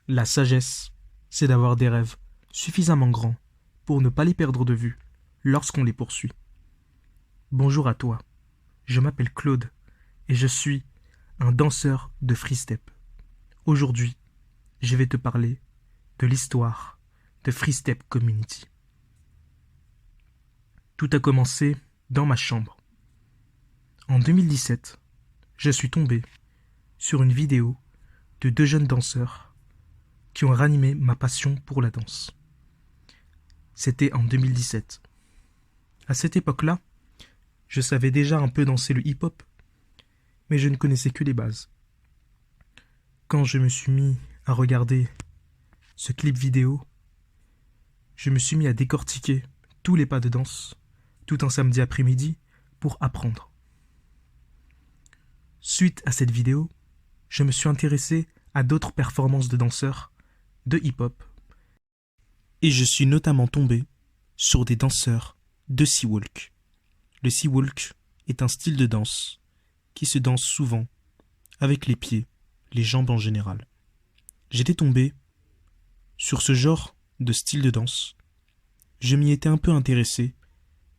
La sagesse, c'est d'avoir des rêves suffisamment grands pour ne pas les perdre de vue lorsqu'on les poursuit. Bonjour à toi, je m'appelle Claude et je suis un danseur de free step. Aujourd'hui, je vais te parler de l'histoire de Free Step Community. Tout a commencé dans ma chambre. En 2017, je suis tombé sur une vidéo de deux jeunes danseurs qui ont ranimé ma passion pour la danse. C'était en 2017. À cette époque-là, je savais déjà un peu danser le hip-hop, mais je ne connaissais que les bases. Quand je me suis mis à regarder ce clip vidéo, je me suis mis à décortiquer tous les pas de danse, tout un samedi après-midi, pour apprendre. Suite à cette vidéo, je me suis intéressé à d'autres performances de danseurs de hip-hop, et je suis notamment tombé sur des danseurs de Sea-Walk. Le Sea-Walk est un style de danse qui se danse souvent avec les pieds, les jambes en général. J'étais tombé sur ce genre de style de danse. Je m'y étais un peu intéressé.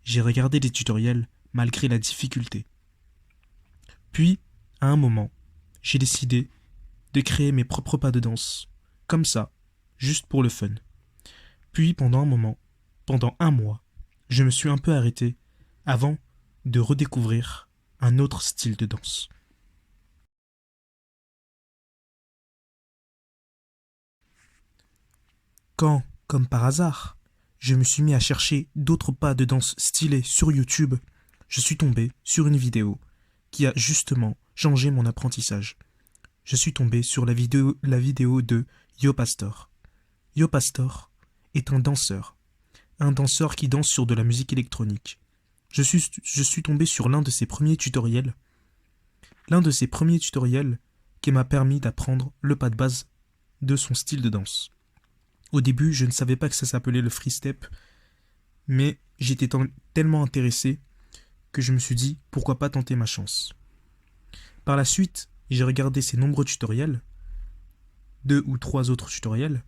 J'ai regardé des tutoriels malgré la difficulté. Puis, à un moment, j'ai décidé de créer mes propres pas de danse, comme ça, juste pour le fun. Puis, pendant un mois, je me suis un peu arrêté avant de redécouvrir un autre style de danse. Quand, comme par hasard, je me suis mis à chercher d'autres pas de danse stylés sur YouTube, je suis tombé sur une vidéo qui a justement changé mon apprentissage. Je suis tombé sur la vidéo de Yo Pastor. Yo Pastor est un danseur qui danse sur de la musique électronique. Je suis tombé sur l'un de ses premiers tutoriels qui m'a permis d'apprendre le pas de base de son style de danse. Au début, je ne savais pas que ça s'appelait le free step, mais j'étais tellement intéressé que je me suis dit pourquoi pas tenter ma chance. Par la suite, j'ai regardé ces nombreux tutoriels, 2 ou 3 autres tutoriels,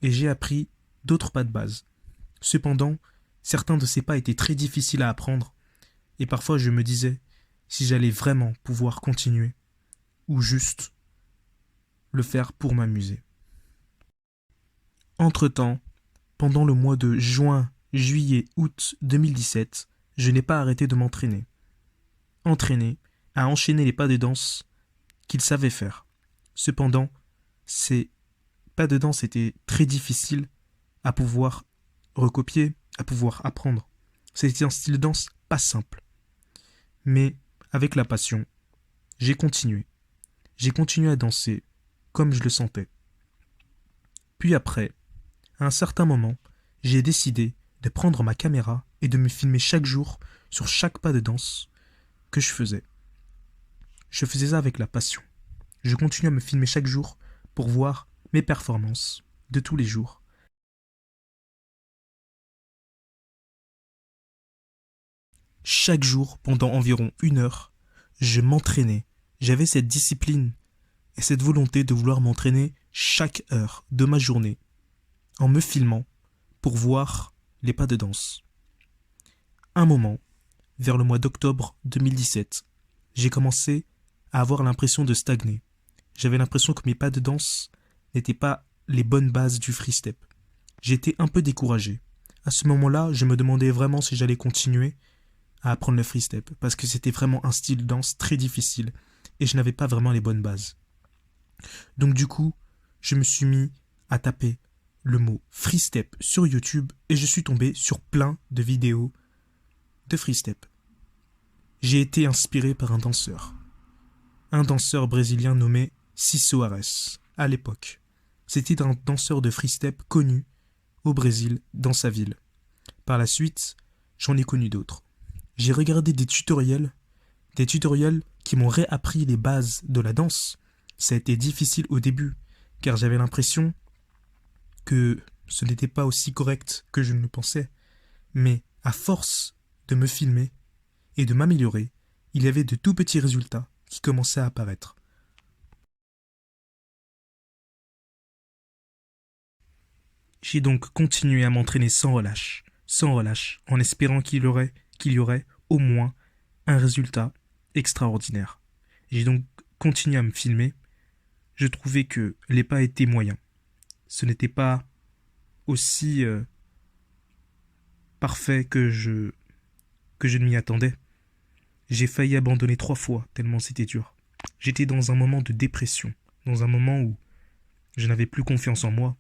et j'ai appris d'autres pas de base. Cependant, certains de ces pas étaient très difficiles à apprendre, et parfois je me disais si j'allais vraiment pouvoir continuer, ou juste le faire pour m'amuser. Entre-temps, pendant le mois de juin, juillet, août 2017, je n'ai pas arrêté de m'entraîner. Entraîner à enchaîner les pas de danse qu'il savait faire. Cependant, ces pas de danse étaient très difficiles à pouvoir recopier, à pouvoir apprendre. C'était un style de danse pas simple. Mais avec la passion, j'ai continué. J'ai continué à danser comme je le sentais. Puis après, à un certain moment, j'ai décidé de prendre ma caméra et de me filmer chaque jour sur chaque pas de danse que je faisais. Je faisais ça avec la passion. Je continuais à me filmer chaque jour pour voir mes performances de tous les jours. Chaque jour, pendant environ 1 heure, je m'entraînais. J'avais cette discipline et cette volonté de vouloir m'entraîner chaque heure de ma journée en me filmant pour voir les pas de danse. Un moment, vers le mois d'octobre 2017, j'ai commencé à avoir l'impression de stagner. J'avais l'impression que mes pas de danse n'étaient pas les bonnes bases du free step. J'étais un peu découragé. À ce moment-là, je me demandais vraiment si j'allais continuer à apprendre le free step, parce que c'était vraiment un style de danse très difficile et je n'avais pas vraiment les bonnes bases. Donc du coup, je me suis mis à taper le mot free step sur YouTube et je suis tombé sur plein de vidéos de free step. J'ai été inspiré par un danseur brésilien nommé Ciso Ares, à l'époque. C'était un danseur de free step connu au Brésil, dans sa ville. Par la suite, j'en ai connu d'autres. J'ai regardé des tutoriels qui m'ont réappris les bases de la danse. Ça a été difficile au début, car j'avais l'impression que ce n'était pas aussi correct que je ne le pensais. Mais à force de me filmer et de m'améliorer, il y avait de tout petits résultats qui commençaient à apparaître. J'ai donc continué à m'entraîner sans relâche, en espérant qu'il y aurait au moins un résultat extraordinaire. J'ai donc continué à me filmer. Je trouvais que les pas étaient moyens. Ce n'était pas aussi parfait que je ne m'y attendais. J'ai failli abandonner 3 fois, tellement c'était dur. J'étais dans un moment de dépression, dans un moment où je n'avais plus confiance en moi,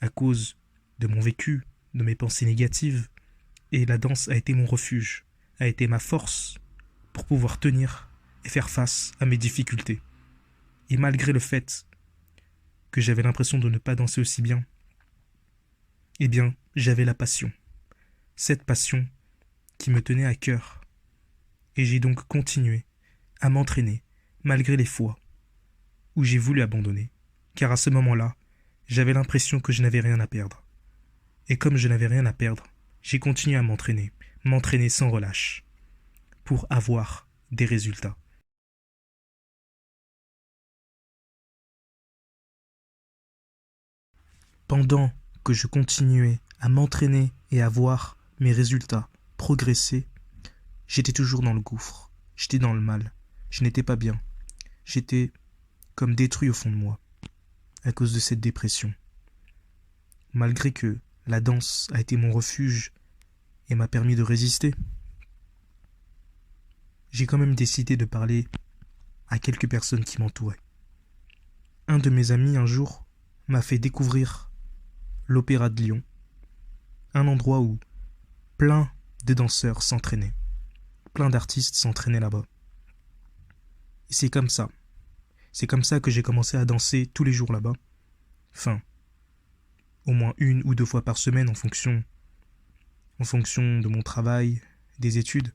à cause de mon vécu, de mes pensées négatives, et la danse a été mon refuge, a été ma force pour pouvoir tenir et faire face à mes difficultés. Et malgré le fait que j'avais l'impression de ne pas danser aussi bien, eh bien, j'avais la passion. Cette passion qui me tenait à cœur. Et j'ai donc continué à m'entraîner, malgré les fois où j'ai voulu abandonner. Car à ce moment-là, j'avais l'impression que je n'avais rien à perdre. Et comme je n'avais rien à perdre, j'ai continué à m'entraîner sans relâche, pour avoir des résultats. Pendant que je continuais à m'entraîner et à voir mes résultats progresser, j'étais toujours dans le gouffre, j'étais dans le mal, je n'étais pas bien, j'étais comme détruit au fond de moi, à cause de cette dépression. Malgré que la danse a été mon refuge et m'a permis de résister, j'ai quand même décidé de parler à quelques personnes qui m'entouraient. Un de mes amis un jour m'a fait découvrir l'Opéra de Lyon, un endroit où plein de danseurs s'entraînaient, plein d'artistes s'entraînaient là-bas. Et c'est comme ça que j'ai commencé à danser tous les jours là-bas. Enfin, au moins 1 ou 2 fois par semaine en fonction de mon travail, des études.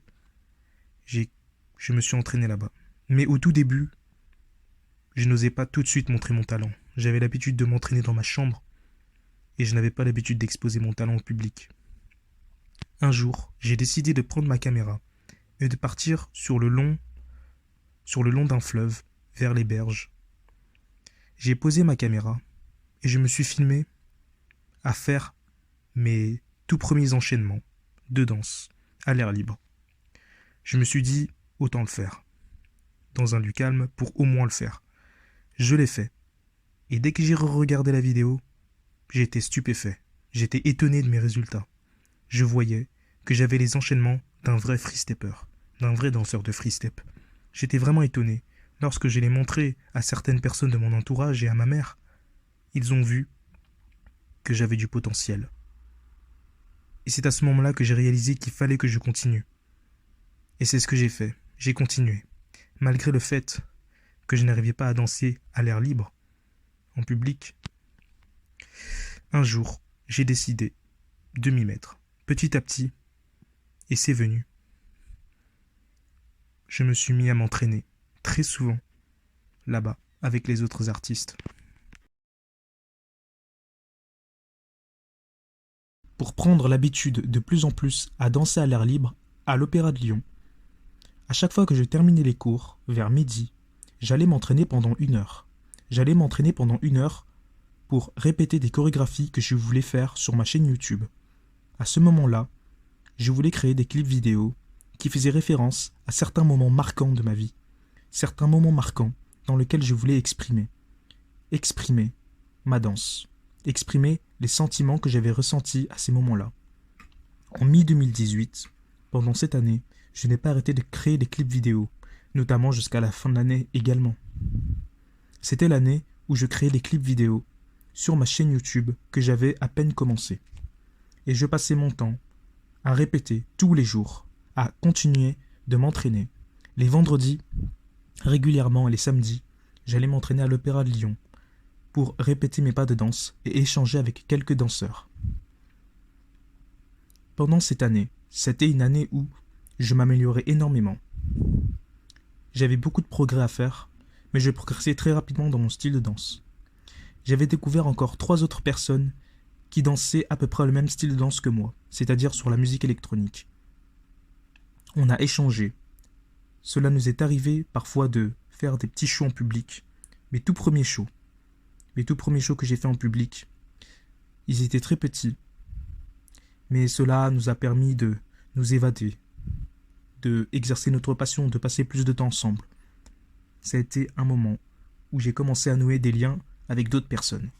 Je me suis entraîné là-bas. Mais au tout début, je n'osais pas tout de suite montrer mon talent. J'avais l'habitude de m'entraîner dans ma chambre et je n'avais pas l'habitude d'exposer mon talent au public. Un jour, j'ai décidé de prendre ma caméra et de partir sur le long d'un fleuve, vers les berges. J'ai posé ma caméra et je me suis filmé à faire mes tout premiers enchaînements de danse à l'air libre. Je me suis dit, autant le faire, dans un lieu calme pour au moins le faire. Je l'ai fait. Et dès que j'ai regardé la vidéo, j'étais stupéfait. J'étais étonné de mes résultats. Je voyais que j'avais les enchaînements d'un vrai free-stepper, d'un vrai danseur de free-step. J'étais vraiment étonné. Lorsque je l'ai montré à certaines personnes de mon entourage et à ma mère, ils ont vu que j'avais du potentiel. Et c'est à ce moment-là que j'ai réalisé qu'il fallait que je continue. Et c'est ce que j'ai fait. J'ai continué. Malgré le fait que je n'arrivais pas à danser à l'air libre, en public, un jour, j'ai décidé de m'y mettre, petit à petit, et c'est venu. Je me suis mis à m'entraîner, très souvent, là-bas, avec les autres artistes. Pour prendre l'habitude de plus en plus à danser à l'air libre à l'Opéra de Lyon, à chaque fois que je terminais les cours, vers midi, j'allais m'entraîner pendant 1 heure. J'allais m'entraîner pendant 1 heure pour répéter des chorégraphies que je voulais faire sur ma chaîne YouTube. À ce moment-là, je voulais créer des clips vidéo qui faisaient référence à certains moments marquants de ma vie. Certains moments marquants dans lesquels je voulais exprimer ma danse, exprimer les sentiments que j'avais ressentis à ces moments-là. En mi-2018, pendant cette année, je n'ai pas arrêté de créer des clips vidéo, notamment jusqu'à la fin de l'année également. C'était l'année où je créais des clips vidéo sur ma chaîne YouTube que j'avais à peine commencé. Et je passais mon temps à répéter tous les jours, à continuer de m'entraîner. Les vendredis, régulièrement, et les samedis, j'allais m'entraîner à l'Opéra de Lyon pour répéter mes pas de danse et échanger avec quelques danseurs. Pendant cette année, c'était une année où je m'améliorais énormément. J'avais beaucoup de progrès à faire, mais je progressais très rapidement dans mon style de danse. J'avais découvert encore 3 autres personnes qui dansaient à peu près le même style de danse que moi, c'est-à-dire sur la musique électronique. On a échangé. Cela nous est arrivé parfois de faire des petits shows en public. Mes tout premiers shows que j'ai fait en public, Ils étaient très petits, mais cela nous a permis de nous évader, de exercer notre passion, de passer plus de temps ensemble. Ça a été un moment où j'ai commencé à nouer des liens avec d'autres personnes.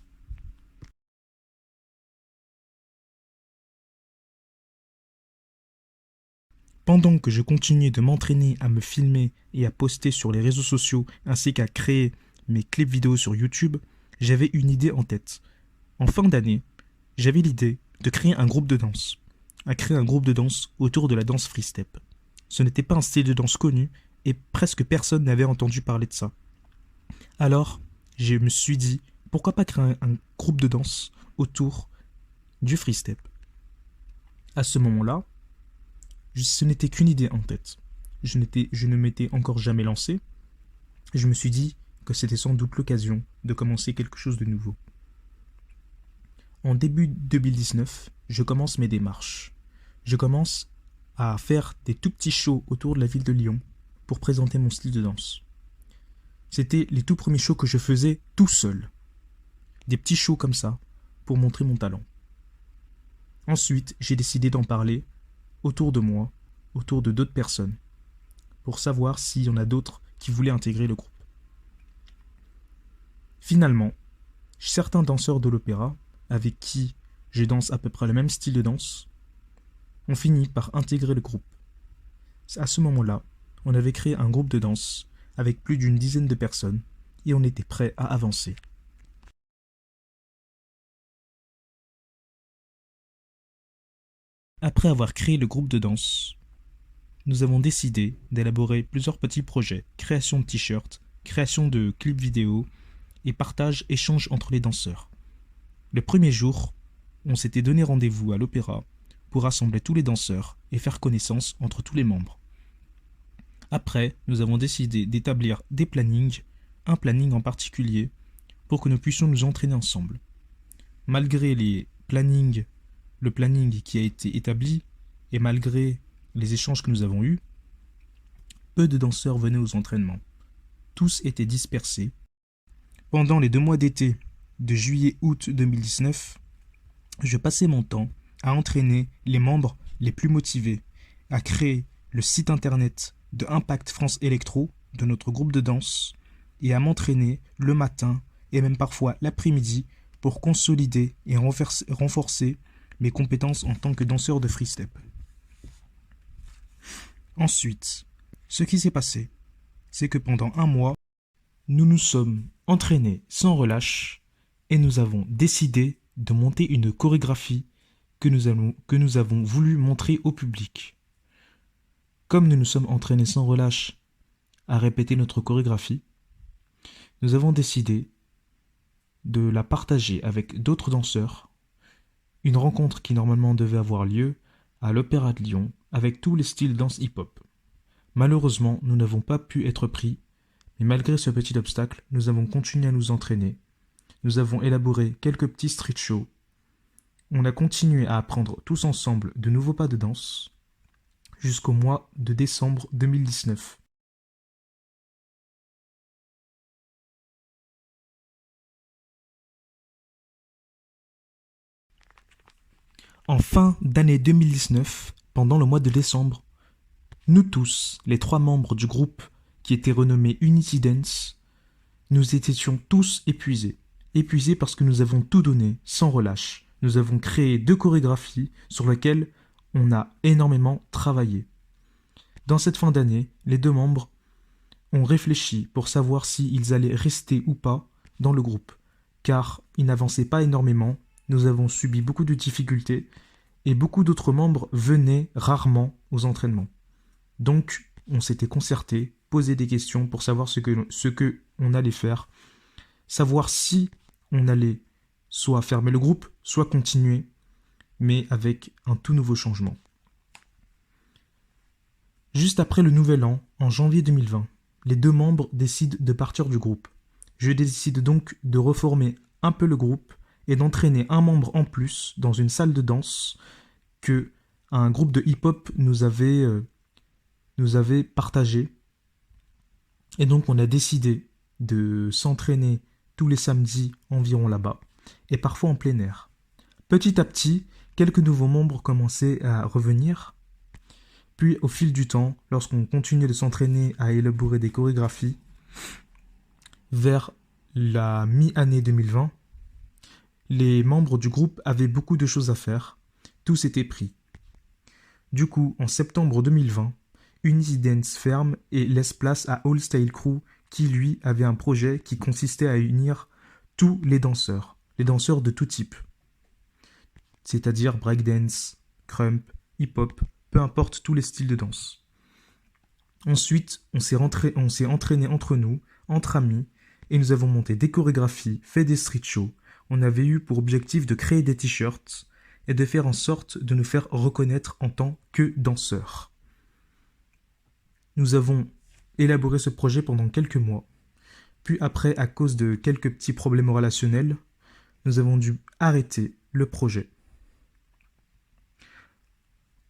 Pendant que je continuais de m'entraîner à me filmer et à poster sur les réseaux sociaux ainsi qu'à créer mes clips vidéo sur YouTube, j'avais une idée en tête. En fin d'année, j'avais l'idée de créer un groupe de danse. À créer un groupe de danse autour de la danse free step. Ce n'était pas un style de danse connu et presque personne n'avait entendu parler de ça. Alors, je me suis dit, pourquoi pas créer un groupe de danse autour du free step. À ce moment-là, ce n'était qu'une idée en tête. Je ne m'étais encore jamais lancé. Je me suis dit que c'était sans doute l'occasion de commencer quelque chose de nouveau. En début 2019, je commence mes démarches. Je commence à faire des tout petits shows autour de la ville de Lyon pour présenter mon style de danse. C'était les tout premiers shows que je faisais tout seul. Des petits shows comme ça pour montrer mon talent. Ensuite, j'ai décidé d'en parler autour de moi, autour de d'autres personnes, pour savoir s'il y en a d'autres qui voulaient intégrer le groupe. Finalement, certains danseurs de l'opéra, avec qui je danse à peu près le même style de danse, ont fini par intégrer le groupe. À ce moment-là, on avait créé un groupe de danse avec plus d'une dizaine de personnes et on était prêt à avancer. Après avoir créé le groupe de danse, nous avons décidé d'élaborer plusieurs petits projets, création de t-shirts, création de clips vidéo et partage, échange entre les danseurs. Le premier jour, on s'était donné rendez-vous à l'opéra pour rassembler tous les danseurs et faire connaissance entre tous les membres. Après, nous avons décidé d'établir des plannings, un planning en particulier, pour que nous puissions nous entraîner ensemble. Malgré le planning qui a été établi, et malgré les échanges que nous avons eus, peu de danseurs venaient aux entraînements. Tous étaient dispersés. Pendant les 2 mois d'été de juillet-août 2019, je passais mon temps à entraîner les membres les plus motivés, à créer le site internet de Impact France Electro, de notre groupe de danse, et à m'entraîner le matin et même parfois l'après-midi pour consolider et renforcer mes compétences en tant que danseur de free step. Ensuite, ce qui s'est passé, c'est que pendant 1 mois, nous nous sommes entraînés sans relâche et nous avons décidé de monter une chorégraphie que nous avons voulu montrer au public. Comme nous nous sommes entraînés sans relâche à répéter notre chorégraphie, nous avons décidé de la partager avec d'autres danseurs, une rencontre qui normalement devait avoir lieu à l'Opéra de Lyon avec tous les styles danse hip-hop. Malheureusement, nous n'avons pas pu être pris, mais malgré ce petit obstacle, nous avons continué à nous entraîner. Nous avons élaboré quelques petits street shows. On a continué à apprendre tous ensemble de nouveaux pas de danse jusqu'au mois de décembre 2019. En fin d'année 2019, pendant le mois de décembre, nous tous, les 3 membres du groupe qui était renommé Unity Dance, nous étions tous épuisés. Épuisés parce que nous avons tout donné, sans relâche. Nous avons créé 2 chorégraphies sur lesquelles on a énormément travaillé. Dans cette fin d'année, les 2 membres ont réfléchi pour savoir s'ils allaient rester ou pas dans le groupe, car ils n'avançaient pas énormément, nous avons subi beaucoup de difficultés, et beaucoup d'autres membres venaient rarement aux entraînements. Donc, on s'était concerté, posé des questions pour savoir ce que on allait faire, savoir si on allait soit fermer le groupe, soit continuer, mais avec un tout nouveau changement. Juste après le nouvel an, en janvier 2020, les 2 membres décident de partir du groupe. Je décide donc de reformer un peu le groupe et d'entraîner un membre en plus dans une salle de danse que un groupe de hip-hop nous avait partagé. Et donc on a décidé de s'entraîner tous les samedis environ là-bas, et parfois en plein air. Petit à petit, quelques nouveaux membres commençaient à revenir. Puis, au fil du temps, lorsqu'on continuait de s'entraîner à élaborer des chorégraphies, vers la mi-année 2020, les membres du groupe avaient beaucoup de choses à faire. Tous étaient pris. Du coup, en septembre 2020, Unidance ferme et laisse place à All Style Crew qui, lui, avait un projet qui consistait à unir tous les danseurs de tout type, c'est-à-dire breakdance, crump, hip-hop, peu importe tous les styles de danse. Ensuite, on s'est entraîné entre nous, entre amis, et nous avons monté des chorégraphies, fait des street shows. On avait eu pour objectif de créer des t-shirts et de faire en sorte de nous faire reconnaître en tant que danseurs. Nous avons élaboré ce projet pendant quelques mois. Puis après, à cause de quelques petits problèmes relationnels, nous avons dû arrêter le projet.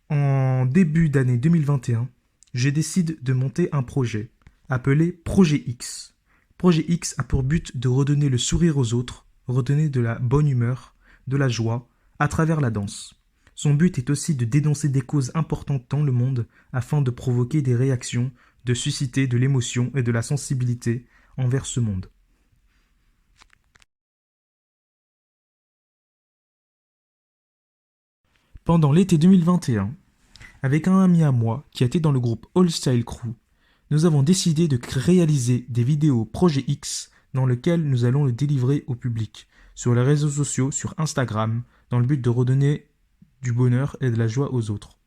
En début d'année 2021, je décide de monter un projet appelé Projet X. Projet X a pour but de redonner le sourire aux autres, redonner de la bonne humeur, de la joie, à travers la danse. Son but est aussi de dénoncer des causes importantes dans le monde afin de provoquer des réactions, de susciter de l'émotion et de la sensibilité envers ce monde. Pendant l'été 2021, avec un ami à moi qui était dans le groupe All Style Crew, nous avons décidé de réaliser des vidéos Projet X dans lesquelles nous allons le délivrer au public, sur les réseaux sociaux, sur Instagram, dans le but de redonner du bonheur et de la joie aux autres.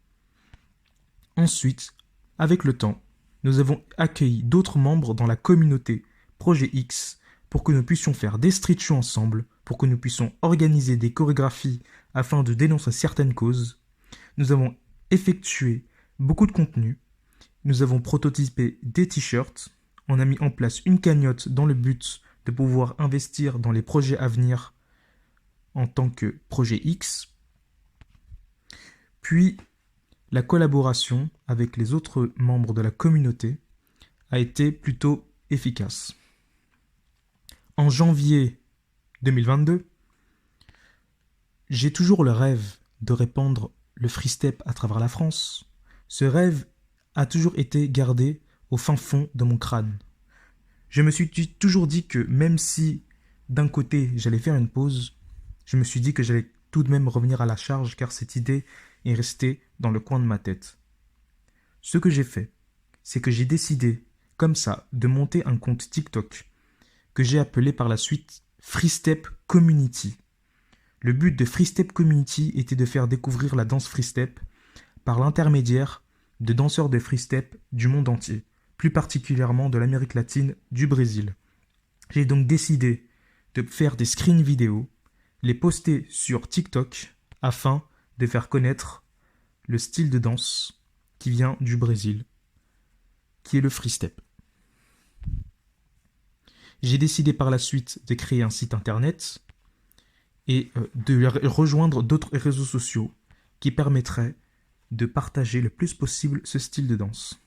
Ensuite, avec le temps, nous avons accueilli d'autres membres dans la communauté Projet X pour que nous puissions faire des street shows ensemble, pour que nous puissions organiser des chorégraphies afin de dénoncer certaines causes. Nous avons effectué beaucoup de contenu. Nous avons prototypé des t-shirts. On a mis en place une cagnotte dans le but de pouvoir investir dans les projets à venir en tant que Projet X. Puis, la collaboration avec les autres membres de la communauté a été plutôt efficace. En janvier 2022, j'ai toujours le rêve de répandre le free step à travers la France. Ce rêve a toujours été gardé au fin fond de mon crâne. Je me suis toujours dit que même si d'un côté j'allais faire une pause, je me suis dit que j'allais tout de même revenir à la charge car cette idée est restée dans le coin de ma tête. Ce que j'ai fait, c'est que j'ai décidé, comme ça, de monter un compte TikTok que j'ai appelé par la suite Free Step Community. Le but de Free Step Community était de faire découvrir la danse Free Step par l'intermédiaire de danseurs de Free Step du monde entier, plus particulièrement de l'Amérique latine, du Brésil. J'ai donc décidé de faire des screens vidéo, les poster sur TikTok afin de faire connaître le style de danse qui vient du Brésil, qui est le Free Step. J'ai décidé par la suite de créer un site internet et de rejoindre d'autres réseaux sociaux qui permettraient de partager le plus possible ce style de danse.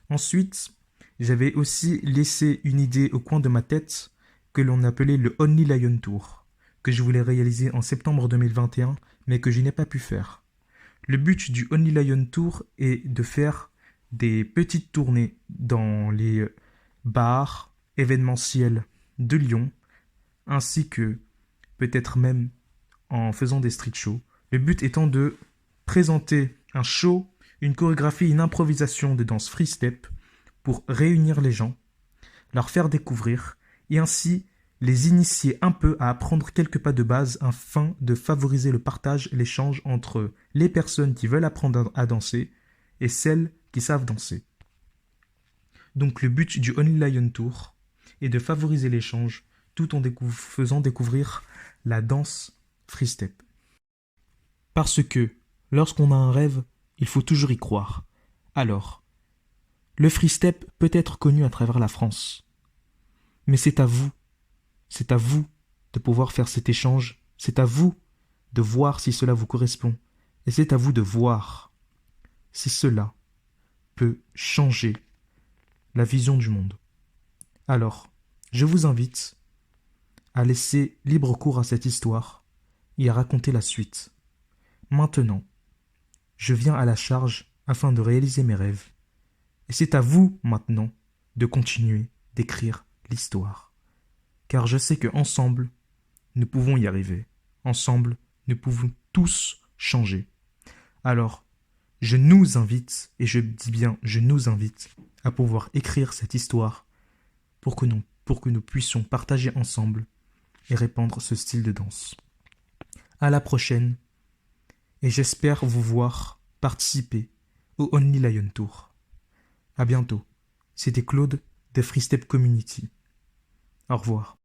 Ensuite, j'avais aussi laissé une idée au coin de ma tête que l'on appelait le Only Lion Tour, que je voulais réaliser en septembre 2021, mais que je n'ai pas pu faire. Le but du Only Lion Tour est de faire des petites tournées dans les bars événementiels de Lyon, ainsi que peut-être même en faisant des street shows. Le but étant de présenter un show, une chorégraphie, une improvisation de danse free step pour réunir les gens, leur faire découvrir et ainsi les initier un peu à apprendre quelques pas de base afin de favoriser le partage et l'échange entre les personnes qui veulent apprendre à danser et celles qui savent danser. Donc le but du Only Lion Tour est de favoriser l'échange tout en faisant découvrir la danse free step. Parce que lorsqu'on a un rêve, il faut toujours y croire. Alors, le free step peut être connu à travers la France. Mais c'est à vous de pouvoir faire cet échange, c'est à vous de voir si cela vous correspond, et c'est à vous de voir si cela peut changer la vision du monde. Alors, je vous invite à laisser libre cours à cette histoire et à raconter la suite. Maintenant, je viens à la charge afin de réaliser mes rêves. Et c'est à vous, maintenant, de continuer d'écrire l'histoire. Car je sais qu'ensemble, nous pouvons y arriver. Ensemble, nous pouvons tous changer. Alors, je nous invite, et je dis bien je nous invite, à pouvoir écrire cette histoire pour que nous puissions partager ensemble et répandre ce style de danse. À la prochaine, et j'espère vous voir participer au Only Lion Tour. À bientôt. C'était Claude de Free Step Community. Au revoir.